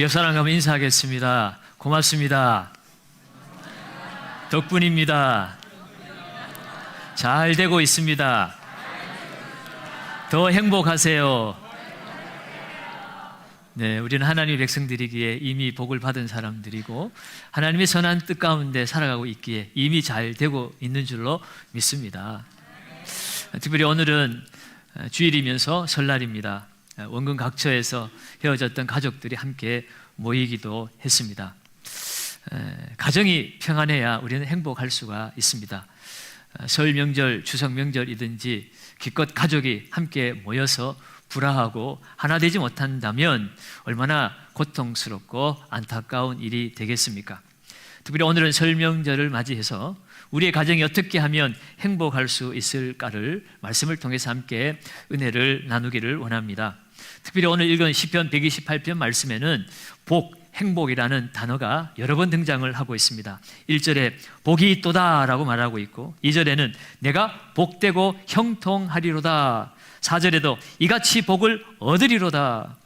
옆 사람과 인사하겠습니다. 고맙습니다. 덕분입니다. 잘 되고 있습니다. 더 행복하세요. 네, 우리는 하나님의 백성들이기에 이미 복을 받은 사람들이고 하나님의 선한 뜻 가운데 살아가고 있기에 이미 잘 되고 있는 줄로 믿습니다. 특별히 오늘은 주일이면서 설날입니다. 원근 각처에서 헤어졌던 가족들이 함께 모이기도 했습니다. 가정이 평안해야 우리는 행복할 수가 있습니다. 설 명절, 추석 명절이든지 기껏 가족이 함께 모여서 불화하고 하나 되지 못한다면 얼마나 고통스럽고 안타까운 일이 되겠습니까? 특별히 오늘은 설 명절을 맞이해서 우리의 가정이 어떻게 하면 행복할 수 있을까를 말씀을 통해서 함께 은혜를 나누기를 원합니다. 특별히 오늘 읽은 시편 128편 말씀에는 복, 행복이라는 단어가 여러 번 등장을 하고 있습니다. 1절에 복이 있도다 라고 말하고 있고 2절에는 내가 복되고 형통하리로다, 4절에도 이같이 복을 얻으리로다,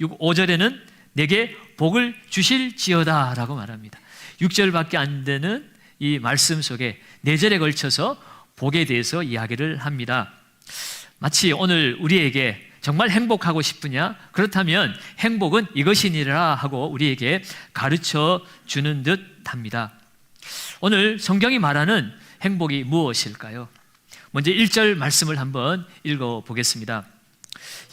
5절에는 내게 복을 주실지어다 라고 말합니다. 6절밖에 안 되는 이 말씀 속에 4절에 걸쳐서 복에 대해서 이야기를 합니다. 마치 오늘 우리에게 정말 행복하고 싶으냐? 그렇다면 행복은 이것이니라 하고 우리에게 가르쳐 주는 듯 합니다. 오늘 성경이 말하는 행복이 무엇일까요? 먼저 1절 말씀을 한번 읽어보겠습니다.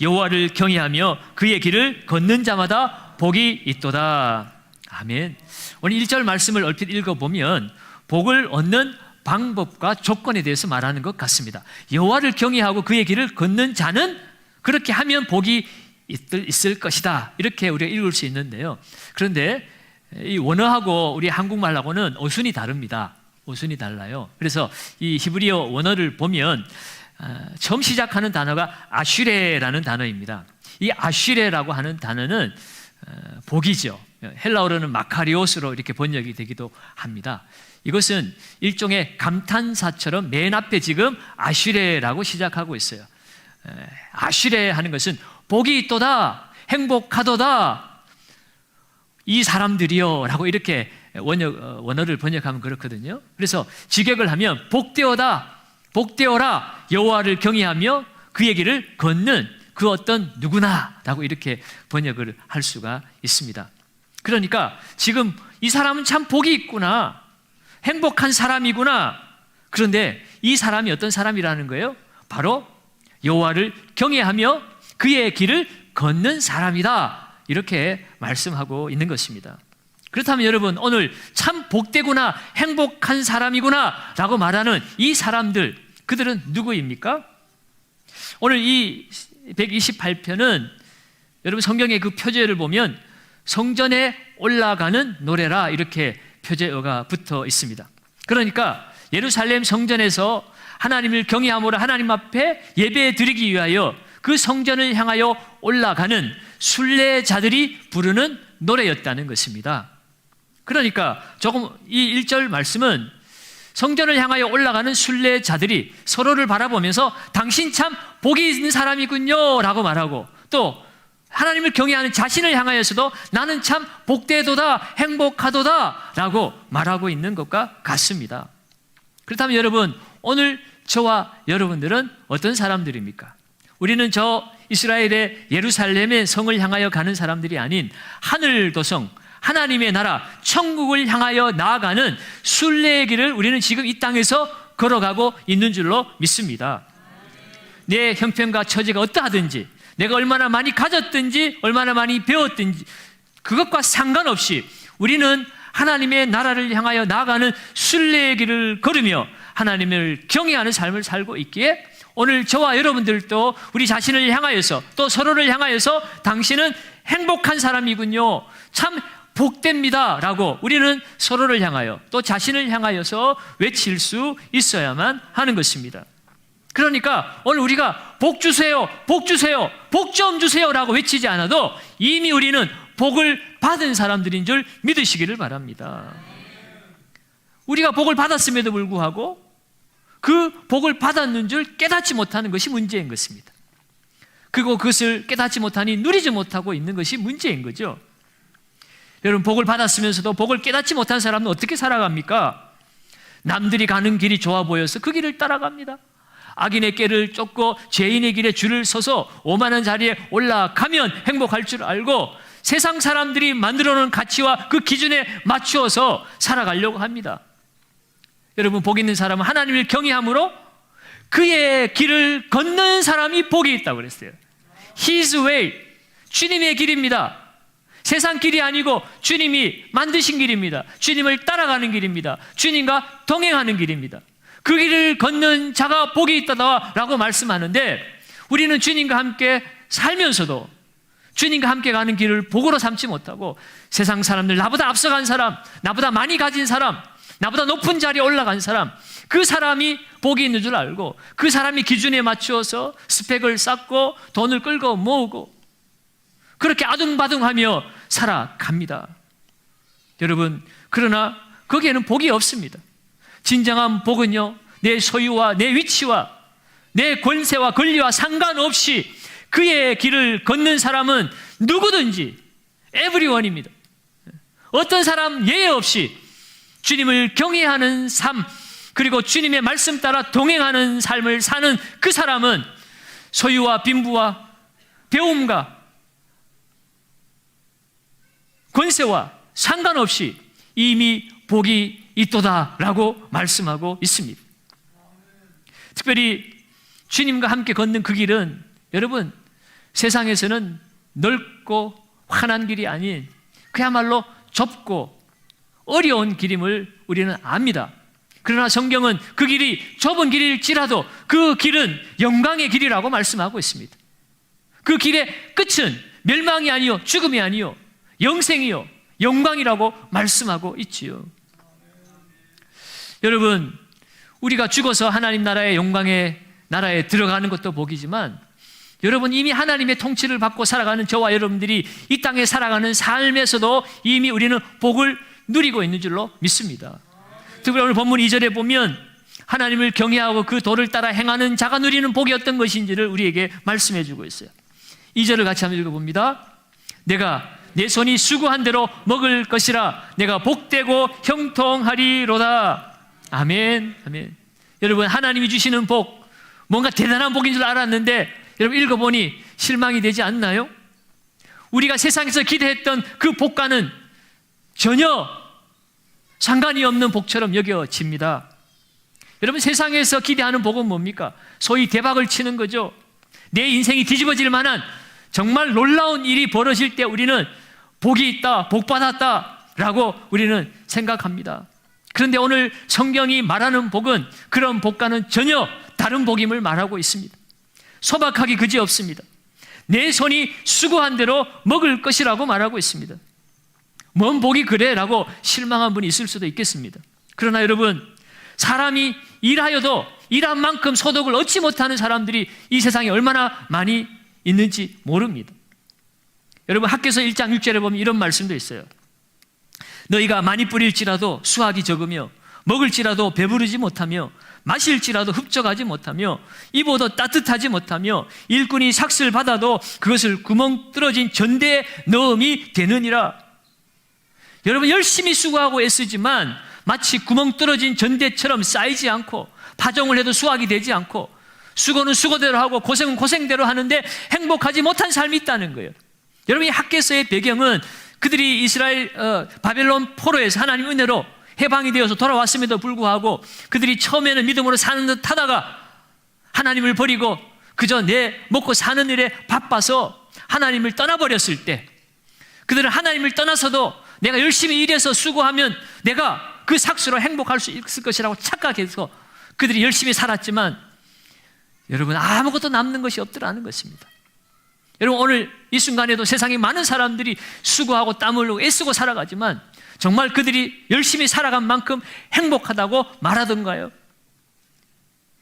여호와를 경외하며 그의 길을 걷는 자마다 복이 있도다. 아멘. 오늘 1절 말씀을 얼핏 읽어보면 복을 얻는 방법과 조건에 대해서 말하는 것 같습니다. 여호와를 경외하고 그의 길을 걷는 자는 그렇게 하면 복이 있을 것이다, 이렇게 우리가 읽을 수 있는데요. 그런데 이 원어하고 우리 한국말하고는 어순이 다릅니다. 어순이 달라요. 그래서 이 히브리어 원어를 보면 처음 시작하는 단어가 아슈레라는 단어입니다. 이 아슈레라고 하는 단어는 복이죠. 헬라어로는 마카리오스로 이렇게 번역이 되기도 합니다. 이것은 일종의 감탄사처럼 맨 앞에 지금 아슈레라고 시작하고 있어요. 아슈레 하는 것은 복이 있도다, 행복하도다, 이 사람들이요 라고 이렇게 원어를 번역하면 그렇거든요. 그래서 직역을 하면 복되어다, 복되어라, 여호와를 경외하며 그의 길을 걷는 그 어떤 누구나 라고 이렇게 번역을 할 수가 있습니다. 그러니까 지금 이 사람은 참 복이 있구나, 행복한 사람이구나. 그런데 이 사람이 어떤 사람이라는 거예요? 바로 여호와를 경외하며 그의 길을 걷는 사람이다, 이렇게 말씀하고 있는 것입니다. 그렇다면 여러분, 오늘 참 복되구나, 행복한 사람이구나 라고 말하는 이 사람들, 그들은 누구입니까? 오늘 이 128편은 여러분 성경의 그 표제를 보면 성전에 올라가는 노래라, 이렇게 표제어가 붙어 있습니다. 그러니까 예루살렘 성전에서 하나님을 경외함으로 하나님 앞에 예배 드리기 위하여 그 성전을 향하여 올라가는 순례자들이 부르는 노래였다는 것입니다. 그러니까 조금 이 1절 말씀은 성전을 향하여 올라가는 순례자들이 서로를 바라보면서 당신 참 복이 있는 사람이군요 라고 말하고, 또 하나님을 경외하는 자신을 향하여서도 나는 참 복되도다, 행복하도다 라고 말하고 있는 것과 같습니다. 그렇다면 여러분, 오늘 저와 여러분들은 어떤 사람들입니까? 우리는 저 이스라엘의 예루살렘의 성을 향하여 가는 사람들이 아닌 하늘 도성, 하나님의 나라, 천국을 향하여 나아가는 순례의 길을 우리는 지금 이 땅에서 걸어가고 있는 줄로 믿습니다. 내 형편과 처지가 어떠하든지, 내가 얼마나 많이 가졌든지 얼마나 많이 배웠든지 그것과 상관없이 우리는 하나님의 나라를 향하여 나아가는 순례의 길을 걸으며 하나님을 경외하는 삶을 살고 있기에 오늘 저와 여러분들도 우리 자신을 향하여서 또 서로를 향하여서 당신은 행복한 사람이군요, 참 복됩니다 라고 우리는 서로를 향하여 또 자신을 향하여서 외칠 수 있어야만 하는 것입니다. 그러니까 오늘 우리가 복 주세요, 복 주세요, 복 좀 주세요 라고 외치지 않아도 이미 우리는 복을 받은 사람들인 줄 믿으시기를 바랍니다. 우리가 복을 받았음에도 불구하고 그 복을 받았는 줄 깨닫지 못하는 것이 문제인 것입니다. 그리고 그것을 깨닫지 못하니 누리지 못하고 있는 것이 문제인 거죠. 여러분, 복을 받았으면서도 복을 깨닫지 못한 사람은 어떻게 살아갑니까? 남들이 가는 길이 좋아 보여서 그 길을 따라갑니다. 악인의 꾀를 쫓고 죄인의 길에 줄을 서서 오만한 자리에 올라가면 행복할 줄 알고 세상 사람들이 만들어 놓은 가치와 그 기준에 맞추어서 살아가려고 합니다. 여러분, 복 있는 사람은 하나님을 경외함으로 그의 길을 걷는 사람이 복이 있다고 그랬어요. His way, 주님의 길입니다. 세상 길이 아니고 주님이 만드신 길입니다. 주님을 따라가는 길입니다. 주님과 동행하는 길입니다. 그 길을 걷는 자가 복이 있다라고 말씀하는데, 우리는 주님과 함께 살면서도 주님과 함께 가는 길을 복으로 삼지 못하고 세상 사람들, 나보다 앞서간 사람, 나보다 많이 가진 사람, 나보다 높은 자리에 올라간 사람, 그 사람이 복이 있는 줄 알고 그 사람이 기준에 맞추어서 스펙을 쌓고 돈을 끌고 모으고 그렇게 아둥바둥하며 살아갑니다. 여러분, 그러나 거기에는 복이 없습니다. 진정한 복은요, 내 소유와 내 위치와 내 권세와 권리와 상관없이 그의 길을 걷는 사람은 누구든지 everyone입니다. 어떤 사람 예외 없이 주님을 경외하는 삶, 그리고 주님의 말씀 따라 동행하는 삶을 사는 그 사람은 소유와 빈부와 배움과 권세와 상관없이 이미 복이 있도다라고 말씀하고 있습니다. 특별히 주님과 함께 걷는 그 길은 여러분, 세상에서는 넓고 환한 길이 아닌 그야말로 좁고 어려운 길임을 우리는 압니다. 그러나 성경은 그 길이 좁은 길일지라도 그 길은 영광의 길이라고 말씀하고 있습니다. 그 길의 끝은 멸망이 아니요 죽음이 아니요 영생이요 영광이라고 말씀하고 있지요. 여러분, 우리가 죽어서 하나님 나라의 영광의 나라에 들어가는 것도 복이지만, 여러분, 이미 하나님의 통치를 받고 살아가는 저와 여러분들이 이 땅에 살아가는 삶에서도 이미 우리는 복을 누리고 있는 줄로 믿습니다. 특별히 오늘 본문 2절에 보면 하나님을 경외하고 그 도를 따라 행하는 자가 누리는 복이 어떤 것인지를 우리에게 말씀해 주고 있어요. 2절을 같이 한번 읽어봅니다. 내가 내 손이 수고한 대로 먹을 것이라, 내가 복되고 형통하리로다. 아멘, 아멘. 여러분, 하나님이 주시는 복, 뭔가 대단한 복인 줄 알았는데 여러분, 읽어보니 실망이 되지 않나요? 우리가 세상에서 기대했던 그 복과는 전혀 상관이 없는 복처럼 여겨집니다. 여러분, 세상에서 기대하는 복은 뭡니까? 소위 대박을 치는 거죠. 내 인생이 뒤집어질 만한 정말 놀라운 일이 벌어질 때 우리는 복이 있다, 복 받았다라고 우리는 생각합니다. 그런데 오늘 성경이 말하는 복은 그런 복과는 전혀 다른 복임을 말하고 있습니다. 소박하기 그지없습니다. 내 손이 수고한 대로 먹을 것이라고 말하고 있습니다. 뭔 복이 그래? 라고 실망한 분이 있을 수도 있겠습니다. 그러나 여러분, 사람이 일하여도 일한 만큼 소득을 얻지 못하는 사람들이 이 세상에 얼마나 많이 있는지 모릅니다. 여러분, 학개서 1장 6절에 보면 이런 말씀도 있어요. 너희가 많이 뿌릴지라도 수확이 적으며 먹을지라도 배부르지 못하며 마실지라도 흡족하지 못하며 입어도 따뜻하지 못하며 일꾼이 삭슬 받아도 그것을 구멍 뚫어진 전대에 넣음이 되느니라. 여러분, 열심히 수고하고 애쓰지만 마치 구멍 뚫어진 전대처럼 쌓이지 않고, 파종을 해도 수확이 되지 않고, 수고는 수고대로 하고 고생은 고생대로 하는데 행복하지 못한 삶이 있다는 거예요. 여러분, 이 학개서의 배경은 그들이 이스라엘 바벨론 포로에서 하나님 은혜로 해방이 되어서 돌아왔음에도 불구하고 그들이 처음에는 믿음으로 사는 듯 하다가 하나님을 버리고 그저 내 먹고 사는 일에 바빠서 하나님을 떠나버렸을 때, 그들은 하나님을 떠나서도 내가 열심히 일해서 수고하면 내가 그 삭수로 행복할 수 있을 것이라고 착각해서 그들이 열심히 살았지만 여러분, 아무것도 남는 것이 없더라는 것입니다. 여러분, 오늘 이 순간에도 세상에 많은 사람들이 수고하고 땀 흘리고 애쓰고 살아가지만 정말 그들이 열심히 살아간 만큼 행복하다고 말하던가요?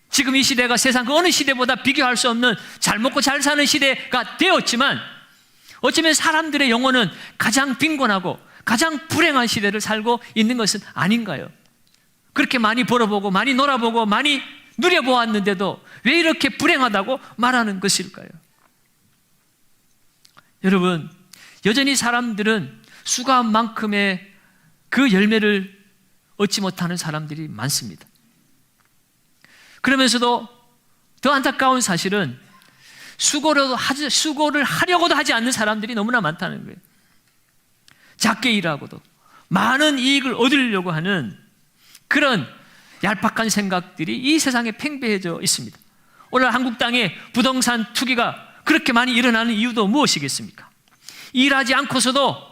지금 이 시대가 세상 그 어느 시대보다 비교할 수 없는 잘 먹고 잘 사는 시대가 되었지만 어쩌면 사람들의 영혼은 가장 빈곤하고 가장 불행한 시대를 살고 있는 것은 아닌가요? 그렇게 많이 벌어보고 많이 놀아보고 많이 누려보았는데도 왜 이렇게 불행하다고 말하는 것일까요? 여러분, 여전히 사람들은 수고한 만큼의 그 열매를 얻지 못하는 사람들이 많습니다. 그러면서도 더 안타까운 사실은 수고를 하려고도 하지 않는 사람들이 너무나 많다는 거예요. 작게 일하고도 많은 이익을 얻으려고 하는 그런 얄팍한 생각들이 이 세상에 팽배해져 있습니다. 오늘 한국 땅에 부동산 투기가 그렇게 많이 일어나는 이유도 무엇이겠습니까? 일하지 않고서도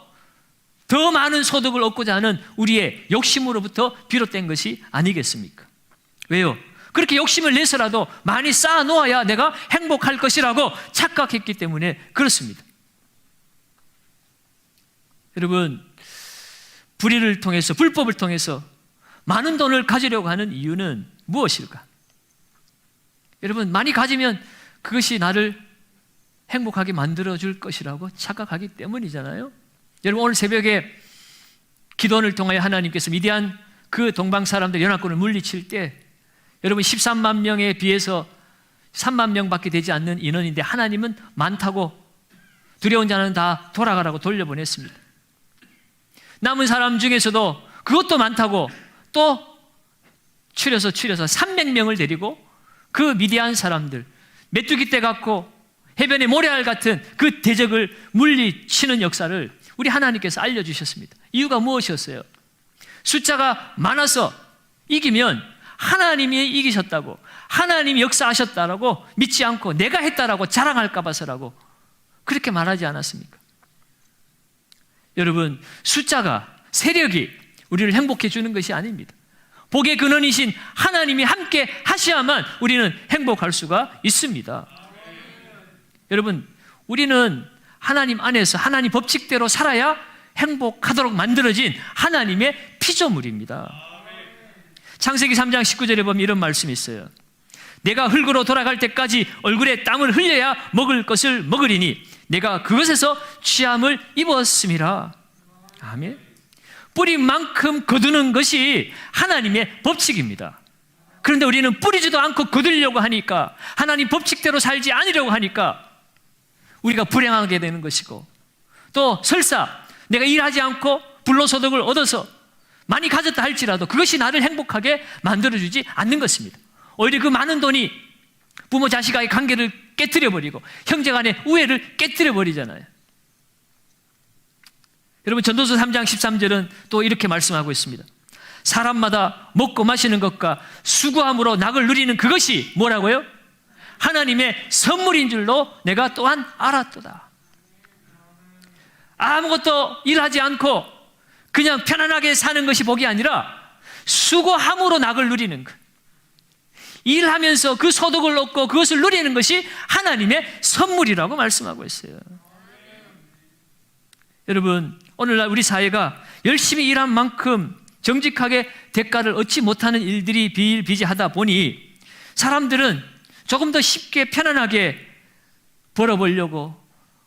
더 많은 소득을 얻고자 하는 우리의 욕심으로부터 비롯된 것이 아니겠습니까? 왜요? 그렇게 욕심을 내서라도 많이 쌓아 놓아야 내가 행복할 것이라고 착각했기 때문에 그렇습니다. 여러분, 불의를 통해서, 불법을 통해서 많은 돈을 가지려고 하는 이유는 무엇일까? 여러분, 많이 가지면 그것이 나를 행복하게 만들어줄 것이라고 착각하기 때문이잖아요. 여러분, 오늘 새벽에 기도원을 통하여 하나님께서 미디안 그 동방 사람들 연합군을 물리칠 때 여러분 13만 명에 비해서 3만 명밖에 되지 않는 인원인데 하나님은 많다고 두려운 자는 다 돌아가라고 돌려보냈습니다. 남은 사람 중에서도 그것도 많다고 또 추려서 300명을 데리고 그 미디안 사람들 메뚜기 떼 갖고 해변의 모래알 같은 그 대적을 물리치는 역사를 우리 하나님께서 알려주셨습니다. 이유가 무엇이었어요? 숫자가 많아서 이기면 하나님이 이기셨다고, 하나님이 역사하셨다라고 믿지 않고 내가 했다라고 자랑할까 봐서라고 그렇게 말하지 않았습니까? 여러분, 숫자가, 세력이 우리를 행복해 주는 것이 아닙니다. 복의 근원이신 하나님이 함께 하셔야만 우리는 행복할 수가 있습니다. 여러분, 우리는 하나님 안에서 하나님 법칙대로 살아야 행복하도록 만들어진 하나님의 피조물입니다. 창세기 3장 19절에 보면 이런 말씀이 있어요. 내가 흙으로 돌아갈 때까지 얼굴에 땀을 흘려야 먹을 것을 먹으리니 내가 그것에서 취함을 입었음이라. 아멘. 뿌린 만큼 거두는 것이 하나님의 법칙입니다. 그런데 우리는 뿌리지도 않고 거두려고 하니까, 하나님 법칙대로 살지 않으려고 하니까 우리가 불행하게 되는 것이고, 또 설사 내가 일하지 않고 불로소득을 얻어서 많이 가졌다 할지라도 그것이 나를 행복하게 만들어주지 않는 것입니다. 오히려 그 많은 돈이 부모 자식과의 관계를 깨뜨려버리고 형제 간의 우애를 깨뜨려버리잖아요. 여러분, 전도서 3장 13절은 또 이렇게 말씀하고 있습니다. 사람마다 먹고 마시는 것과 수고함으로 낙을 누리는 그것이 뭐라고요? 하나님의 선물인 줄로 내가 또한 알았도다. 아무것도 일하지 않고 그냥 편안하게 사는 것이 복이 아니라 수고함으로 낙을 누리는 것, 일하면서 그 소득을 얻고 그것을 누리는 것이 하나님의 선물이라고 말씀하고 있어요. 여러분, 오늘날 우리 사회가 열심히 일한 만큼 정직하게 대가를 얻지 못하는 일들이 비일비재하다 보니 사람들은 조금 더 쉽게 편안하게 벌어보려고,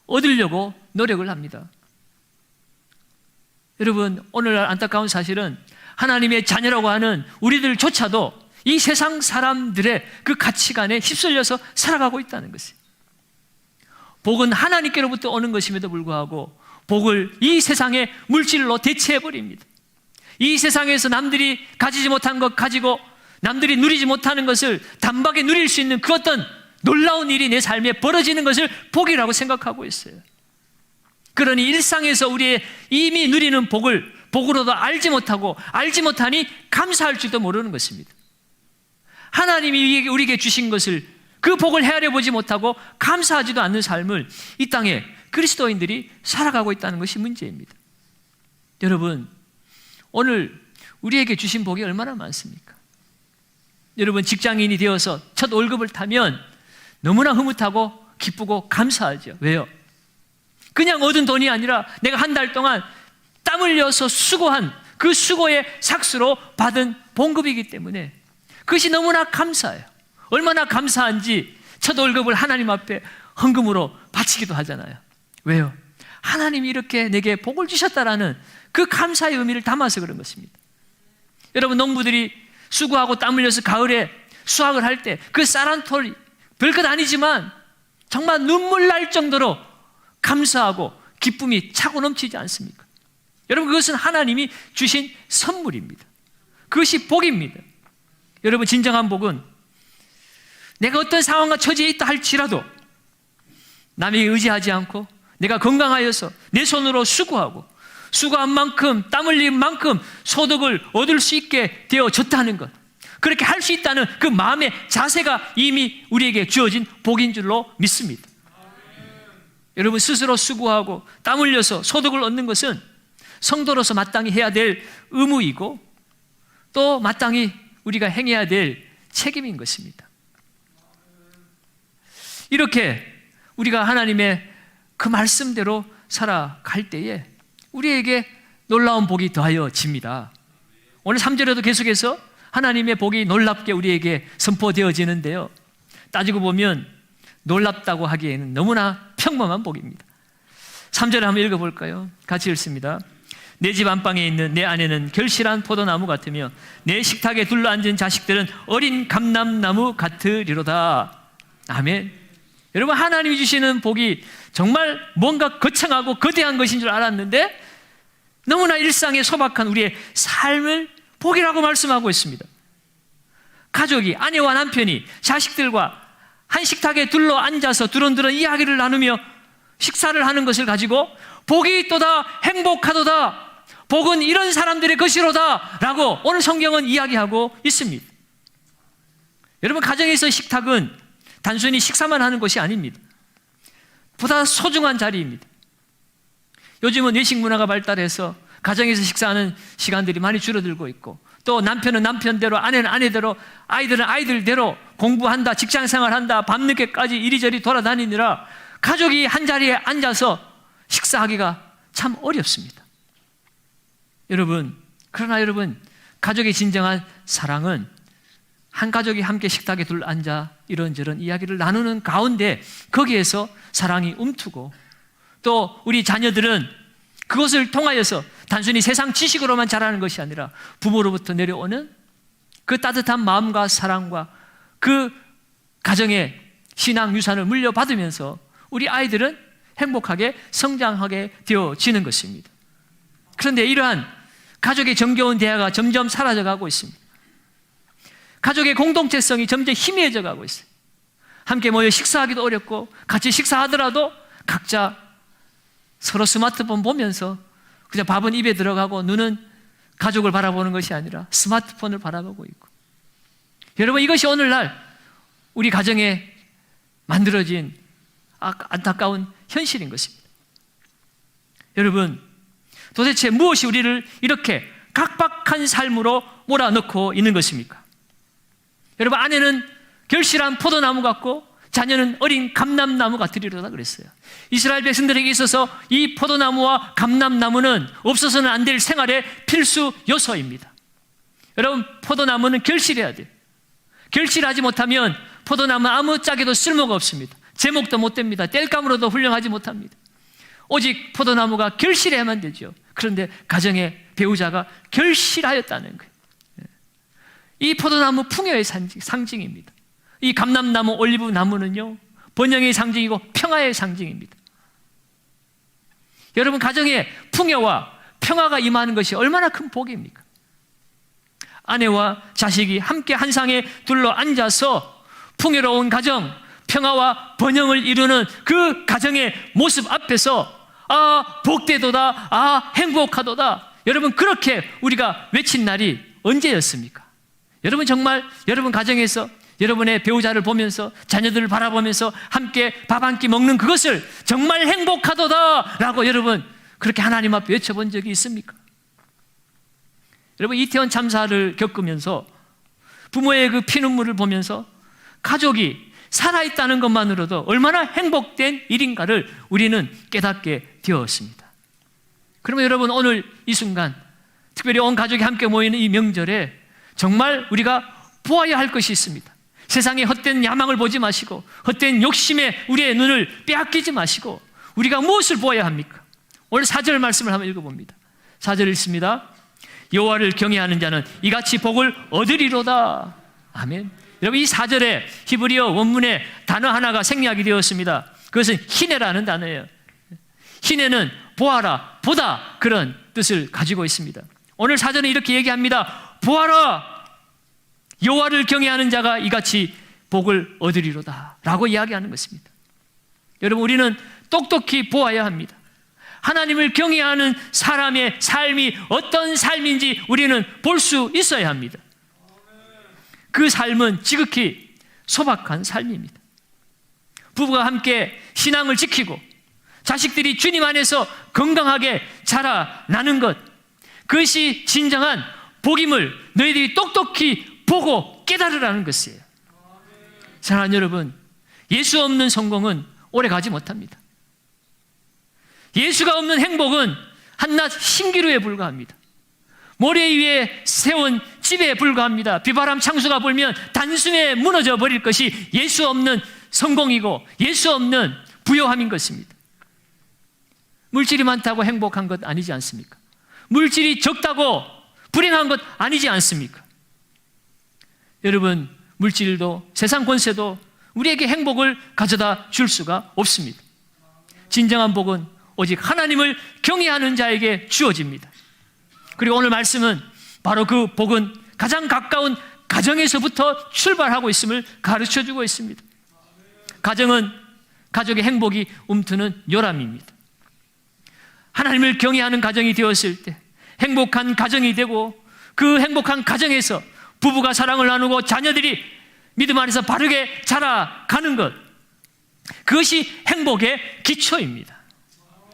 얻으려고 노력을 합니다. 여러분, 오늘날 안타까운 사실은 하나님의 자녀라고 하는 우리들조차도 이 세상 사람들의 그 가치관에 휩쓸려서 살아가고 있다는 것이에요. 복은 하나님께로부터 오는 것임에도 불구하고 복을 이 세상의 물질로 대체해버립니다. 이 세상에서 남들이 가지지 못한 것 가지고 남들이 누리지 못하는 것을 단박에 누릴 수 있는 그 어떤 놀라운 일이 내 삶에 벌어지는 것을 복이라고 생각하고 있어요. 그러니 일상에서 우리의 이미 누리는 복을 복으로도 알지 못하고 알지 못하니 감사할 줄도 모르는 것입니다. 하나님이 우리에게 주신 것을, 그 복을 헤아려 보지 못하고 감사하지도 않는 삶을 이 땅에 그리스도인들이 살아가고 있다는 것이 문제입니다. 여러분, 오늘 우리에게 주신 복이 얼마나 많습니까? 여러분, 직장인이 되어서 첫 월급을 타면 너무나 흐뭇하고 기쁘고 감사하죠. 왜요? 그냥 얻은 돈이 아니라 내가 한 달 동안 땀 흘려서 수고한 그 수고의 삭수로 받은 봉급이기 때문에 그것이 너무나 감사해요. 얼마나 감사한지 첫 월급을 하나님 앞에 헌금으로 바치기도 하잖아요. 왜요? 하나님이 이렇게 내게 복을 주셨다라는 그 감사의 의미를 담아서 그런 것입니다. 여러분, 농부들이 수고하고 땀 흘려서 가을에 수확을 할 때 그 쌀 한 톨 별것 아니지만 정말 눈물 날 정도로 감사하고 기쁨이 차고 넘치지 않습니까? 여러분, 그것은 하나님이 주신 선물입니다. 그것이 복입니다. 여러분, 진정한 복은 내가 어떤 상황과 처지에 있다 할지라도 남에게 의지하지 않고 내가 건강하여서 내 손으로 수고하고 수고한 만큼 땀 흘린 만큼 소득을 얻을 수 있게 되어졌다는 것, 그렇게 할 수 있다는 그 마음의 자세가 이미 우리에게 주어진 복인 줄로 믿습니다. 여러분, 스스로 수고하고 땀 흘려서 소득을 얻는 것은 성도로서 마땅히 해야 될 의무이고 또 마땅히 우리가 행해야 될 책임인 것입니다. 이렇게 우리가 하나님의 그 말씀대로 살아갈 때에 우리에게 놀라운 복이 더하여집니다. 오늘 3절에도 계속해서 하나님의 복이 놀랍게 우리에게 선포되어지는데요, 따지고 보면 놀랍다고 하기에는 너무나 평범한 복입니다. 3절을 한번 읽어볼까요? 같이 읽습니다. 내 집 안방에 있는 내 아내는 결실한 포도나무 같으며 내 식탁에 둘러앉은 자식들은 어린 감람나무 같으리로다. 아멘. 여러분, 하나님이 주시는 복이 정말 뭔가 거창하고 거대한 것인 줄 알았는데 너무나 일상에 소박한 우리의 삶을 복이라고 말씀하고 있습니다. 가족이, 아내와 남편이 자식들과 한 식탁에 둘러 앉아서 두런두런 이야기를 나누며 식사를 하는 것을 가지고 복이 있도다, 행복하도다, 복은 이런 사람들의 것이로다 라고 오늘 성경은 이야기하고 있습니다. 여러분, 가정에서 식탁은 단순히 식사만 하는 것이 아닙니다. 보다 소중한 자리입니다. 요즘은 외식 문화가 발달해서 가정에서 식사하는 시간들이 많이 줄어들고 있고, 또 남편은 남편대로, 아내는 아내대로, 아이들은 아이들대로 공부한다, 직장생활한다, 밤늦게까지 이리저리 돌아다니느라 가족이 한 자리에 앉아서 식사하기가 참 어렵습니다. 그러나 여러분, 가족의 진정한 사랑은 한 가족이 함께 식탁에 둘러 앉아 이런저런 이야기를 나누는 가운데 거기에서 사랑이 움트고, 또 우리 자녀들은 그것을 통하여서 단순히 세상 지식으로만 자라는 것이 아니라 부모로부터 내려오는 그 따뜻한 마음과 사랑과 그 가정의 신앙 유산을 물려받으면서 우리 아이들은 행복하게 성장하게 되어지는 것입니다. 그런데 이러한 가족의 정겨운 대화가 점점 사라져가고 있습니다. 가족의 공동체성이 점점 희미해져 가고 있어요. 함께 모여 식사하기도 어렵고, 같이 식사하더라도 각자 서로 스마트폰 보면서 그냥 밥은 입에 들어가고 눈은 가족을 바라보는 것이 아니라 스마트폰을 바라보고 있고, 여러분, 이것이 오늘날 우리 가정에 만들어진 안타까운 현실인 것입니다. 여러분, 도대체 무엇이 우리를 이렇게 각박한 삶으로 몰아넣고 있는 것입니까? 여러분, 아내는 결실한 포도나무 같고 자녀는 어린 감람나무 같으리로다 그랬어요. 이스라엘 백성들에게 있어서 이 포도나무와 감람나무는 없어서는 안 될 생활의 필수 요소입니다. 여러분, 포도나무는 결실해야 돼요. 결실하지 못하면 포도나무 아무짝에도 쓸모가 없습니다. 제목도 못 됩니다. 땔감으로도 훌륭하지 못합니다. 오직 포도나무가 결실해야만 되죠. 그런데 가정의 배우자가 결실하였다는 거예요. 이 포도나무 풍요의 상징입니다. 이 감람나무, 올리브나무는요, 번영의 상징이고 평화의 상징입니다. 여러분, 가정에 풍요와 평화가 임하는 것이 얼마나 큰 복입니까? 아내와 자식이 함께 한 상에 둘러 앉아서 풍요로운 가정, 평화와 번영을 이루는 그 가정의 모습 앞에서 복되도다, 행복하도다, 여러분, 그렇게 우리가 외친 날이 언제였습니까? 여러분, 정말 여러분 가정에서 여러분의 배우자를 보면서, 자녀들을 바라보면서 함께 밥 한 끼 먹는 그것을 정말 행복하도다 라고 여러분 그렇게 하나님 앞에 외쳐본 적이 있습니까? 여러분, 이태원 참사를 겪으면서 부모의 그 피눈물을 보면서 가족이 살아있다는 것만으로도 얼마나 행복된 일인가를 우리는 깨닫게 되었습니다. 그러면 여러분, 오늘 이 순간 특별히 온 가족이 함께 모이는 이 명절에 정말 우리가 보아야 할 것이 있습니다. 세상의 헛된 야망을 보지 마시고 헛된 욕심에 우리의 눈을 빼앗기지 마시고 우리가 무엇을 보아야 합니까? 오늘 4절 말씀을 한번 읽어봅니다. 4절 읽습니다. 여호와를 경외하는 자는 이같이 복을 얻으리로다. 아멘. 여러분, 이 4절에 히브리어 원문에 단어 하나가 생략이 되었습니다. 그것은 히네라는 단어예요. 히네는 보아라, 보다, 그런 뜻을 가지고 있습니다. 오늘 사전에 이렇게 얘기합니다. 보아라, 여호와를 경외하는 자가 이같이 복을 얻으리로다 라고 이야기하는 것입니다. 여러분, 우리는 똑똑히 보아야 합니다. 하나님을 경외하는 사람의 삶이 어떤 삶인지 우리는 볼 수 있어야 합니다. 그 삶은 지극히 소박한 삶입니다. 부부가 함께 신앙을 지키고 자식들이 주님 안에서 건강하게 자라나는 것, 그것이 진정한 복임을 너희들이 똑똑히 보고 깨달으라는 것이에요. 사랑하는 여러분, 예수 없는 성공은 오래 가지 못합니다. 예수가 없는 행복은 한낱 신기루에 불과합니다. 모래 위에 세운 집에 불과합니다. 비바람 창수가 불면 단숨에 무너져 버릴 것이 예수 없는 성공이고 예수 없는 부요함인 것입니다. 물질이 많다고 행복한 것 아니지 않습니까? 물질이 적다고 불행한 것 아니지 않습니까? 여러분, 물질도 세상 권세도 우리에게 행복을 가져다 줄 수가 없습니다. 진정한 복은 오직 하나님을 경외하는 자에게 주어집니다. 그리고 오늘 말씀은 바로 그 복은 가장 가까운 가정에서부터 출발하고 있음을 가르쳐주고 있습니다. 가정은 가족의 행복이 움트는 요람입니다. 하나님을 경외하는 가정이 되었을 때 행복한 가정이 되고, 그 행복한 가정에서 부부가 사랑을 나누고 자녀들이 믿음 안에서 바르게 자라가는 것, 그것이 행복의 기초입니다.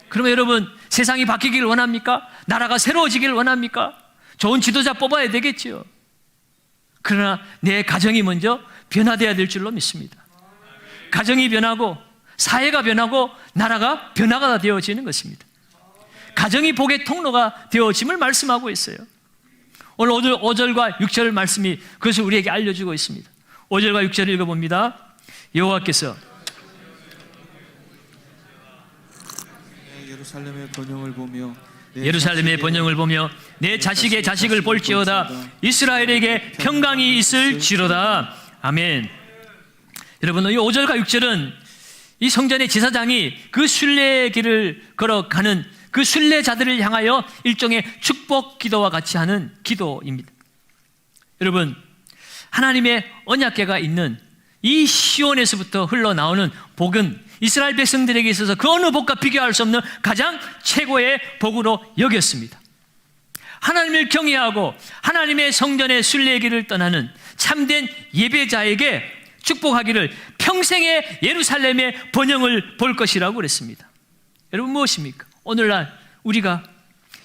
그러면 여러분, 세상이 바뀌기를 원합니까? 나라가 새로워지기를 원합니까? 좋은 지도자 뽑아야 되겠지요. 그러나 내 가정이 먼저 변화되어야 될 줄로 믿습니다. 가정이 변하고 사회가 변하고 나라가 변화가 되어지는 것입니다. 가정이 복의 통로가 되어짐을 말씀하고 있어요. 오늘 5절과 6절 말씀이 그것을 우리에게 알려주고 있습니다. 5절과 6절을 읽어봅니다. 여호와께서 예루살렘의 번영을 보며 내 자식의 자식을 볼지어다. 이스라엘에게 평강이 있을지로다. 아멘. 여러분, 이 5절과 6절은 이 성전의 제사장이 그 순례의 길을 걸어가는 그 순례자들을 향하여 일종의 축복 기도와 같이 하는 기도입니다. 여러분, 하나님의 언약궤가 있는 이 시온에서부터 흘러나오는 복은 이스라엘 백성들에게 있어서 그 어느 복과 비교할 수 없는 가장 최고의 복으로 여겼습니다. 하나님을 경외하고 하나님의 성전의 순례의 길을 떠나는 참된 예배자에게 축복하기를 평생의 예루살렘의 번영을 볼 것이라고 그랬습니다. 여러분, 무엇입니까? 오늘날 우리가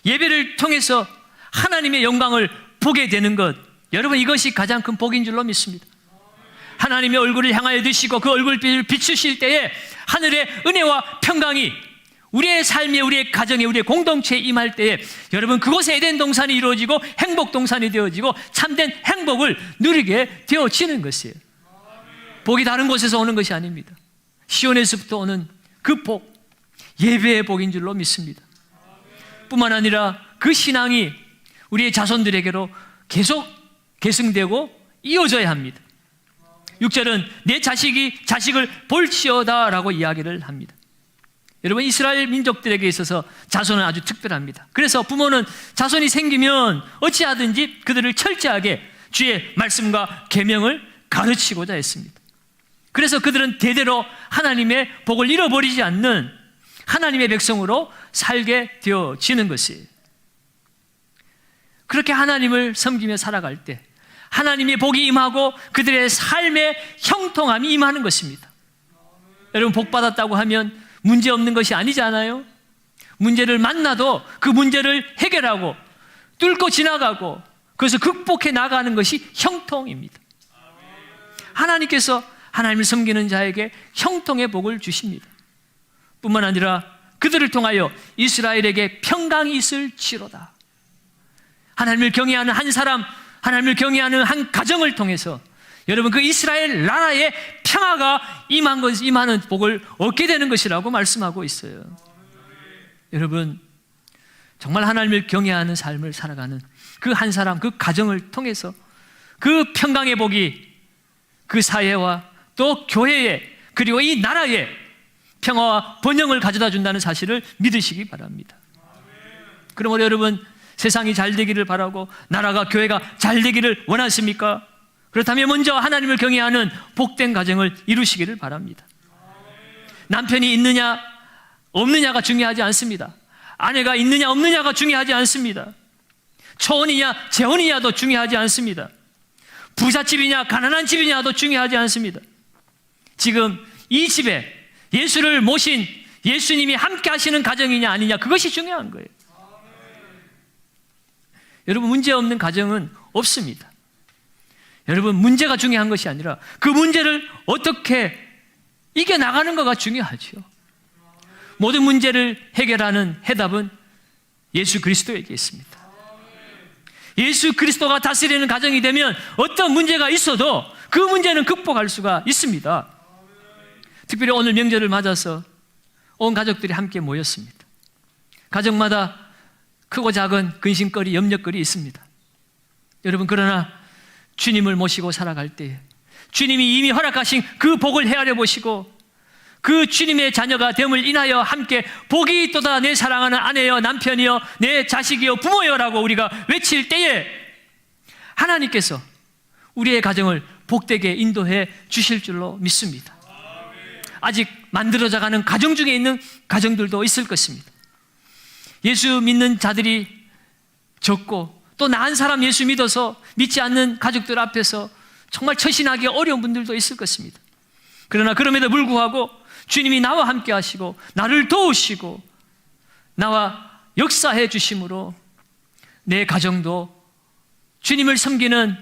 예배를 통해서 하나님의 영광을 보게 되는 것, 여러분, 이것이 가장 큰 복인 줄로 믿습니다. 하나님의 얼굴을 향하여 드시고 그 얼굴빛을 비추실 때에 하늘의 은혜와 평강이 우리의 삶에, 우리의 가정에, 우리의 공동체에 임할 때에 여러분, 그곳에 에덴 동산이 이루어지고 행복 동산이 되어지고 참된 행복을 누리게 되어지는 것이에요. 복이 다른 곳에서 오는 것이 아닙니다. 시온에서부터 오는 그 복, 예배의 복인 줄로 믿습니다. 뿐만 아니라 그 신앙이 우리의 자손들에게로 계속 계승되고 이어져야 합니다. 6절은 내 자식이 자식을 볼지어다 라고 이야기를 합니다. 여러분, 이스라엘 민족들에게 있어서 자손은 아주 특별합니다. 그래서 부모는 자손이 생기면 어찌하든지 그들을 철저하게 주의 말씀과 계명을 가르치고자 했습니다. 그래서 그들은 대대로 하나님의 복을 잃어버리지 않는 하나님의 백성으로 살게 되어지는 것이에요. 그렇게 하나님을 섬기며 살아갈 때 하나님의 복이 임하고 그들의 삶의 형통함이 임하는 것입니다. 여러분, 복 받았다고 하면 문제 없는 것이 아니잖아요. 문제를 만나도 그 문제를 해결하고 뚫고 지나가고 그것을 극복해 나가는 것이 형통입니다. 하나님께서 하나님을 섬기는 자에게 형통의 복을 주십니다. 뿐만 아니라 그들을 통하여 이스라엘에게 평강이 있을지로다. 하나님을 경외하는 한 사람, 하나님을 경외하는 한 가정을 통해서 여러분, 그 이스라엘 나라에 평화가 임하는 복을 얻게 되는 것이라고 말씀하고 있어요. 여러분, 정말 하나님을 경외하는 삶을 살아가는 그 한 사람, 그 가정을 통해서 그 평강의 복이 그 사회와 또 교회에, 그리고 이 나라에 평화와 번영을 가져다 준다는 사실을 믿으시기 바랍니다. 그럼 우리 여러분 세상이 잘 되기를 바라고 나라가 교회가 잘 되기를 원하십니까? 그렇다면 먼저 하나님을 경외하는 복된 가정을 이루시기를 바랍니다. 남편이 있느냐 없느냐가 중요하지 않습니다. 아내가 있느냐 없느냐가 중요하지 않습니다. 초혼이냐 재혼이냐도 중요하지 않습니다. 부잣집이냐 가난한 집이냐도 중요하지 않습니다. 지금 이 집에 예수를 모신 예수님이 함께 하시는 가정이냐 아니냐, 그것이 중요한 거예요. 여러분, 문제 없는 가정은 없습니다. 여러분, 문제가 중요한 것이 아니라 그 문제를 어떻게 이겨나가는 거가 중요하죠. 모든 문제를 해결하는 해답은 예수 그리스도에게 있습니다. 예수 그리스도가 다스리는 가정이 되면 어떤 문제가 있어도 그 문제는 극복할 수가 있습니다. 특별히 오늘 명절을 맞아서 온 가족들이 함께 모였습니다. 가정마다 크고 작은 근심거리, 염려거리 있습니다. 여러분, 그러나 주님을 모시고 살아갈 때 주님이 이미 허락하신 그 복을 헤아려 보시고 그 주님의 자녀가 됨을 인하여 함께 복이 있도다 내 사랑하는 아내여 남편이여 내 자식이여 부모여라고 우리가 외칠 때에 하나님께서 우리의 가정을 복되게 인도해 주실 줄로 믿습니다. 아직 만들어져가는 가정 중에 있는 가정들도 있을 것입니다. 예수 믿는 자들이 적고 또 나은 사람 예수 믿어서 믿지 않는 가족들 앞에서 정말 처신하기 어려운 분들도 있을 것입니다. 그러나 그럼에도 불구하고 주님이 나와 함께 하시고 나를 도우시고 나와 역사해 주심으로 내 가정도 주님을 섬기는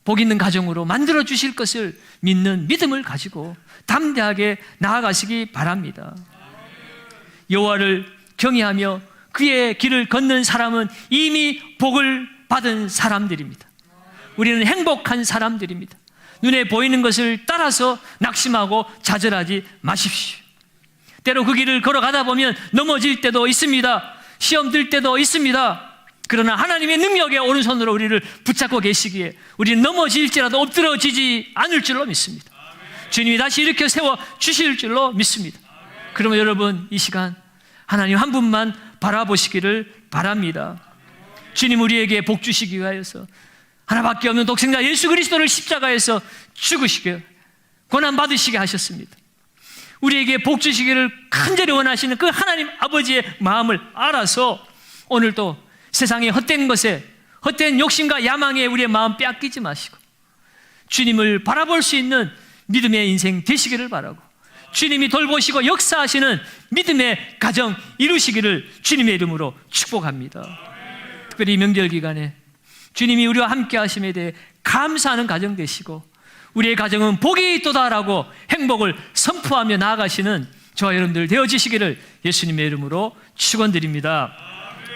복 있는 가정으로 만들어 주실 것을 믿는 믿음을 가지고 담대하게 나아가시기 바랍니다. 여호와를 경외하며 그의 길을 걷는 사람은 이미 복을 받은 사람들입니다. 우리는 행복한 사람들입니다. 눈에 보이는 것을 따라서 낙심하고 좌절하지 마십시오. 때로 그 길을 걸어가다 보면 넘어질 때도 있습니다. 시험 들 때도 있습니다. 그러나 하나님의 능력의 오른손으로 우리를 붙잡고 계시기에 우리는 넘어질지라도 엎드러지지 않을 줄로 믿습니다. 주님이 다시 일으켜 세워 주실 줄로 믿습니다. 그러면 여러분, 이 시간 하나님 한 분만 바라보시기를 바랍니다. 주님 우리에게 복 주시기 위하여서 하나밖에 없는 독생자 예수 그리스도를 십자가에서 죽으시게 고난받으시게 하셨습니다. 우리에게 복 주시기를 간절히 원하시는 그 하나님 아버지의 마음을 알아서 오늘도 세상의 헛된 것에, 헛된 욕심과 야망에 우리의 마음 빼앗기지 마시고 주님을 바라볼 수 있는 믿음의 인생 되시기를 바라고 주님이 돌보시고 역사하시는 믿음의 가정 이루시기를 주님의 이름으로 축복합니다. 특별히 이 명절 기간에 주님이 우리와 함께 하심에 대해 감사하는 가정 되시고 우리의 가정은 복이 있도다라고 행복을 선포하며 나아가시는 저와 여러분들 되어지시기를 예수님의 이름으로 축원드립니다.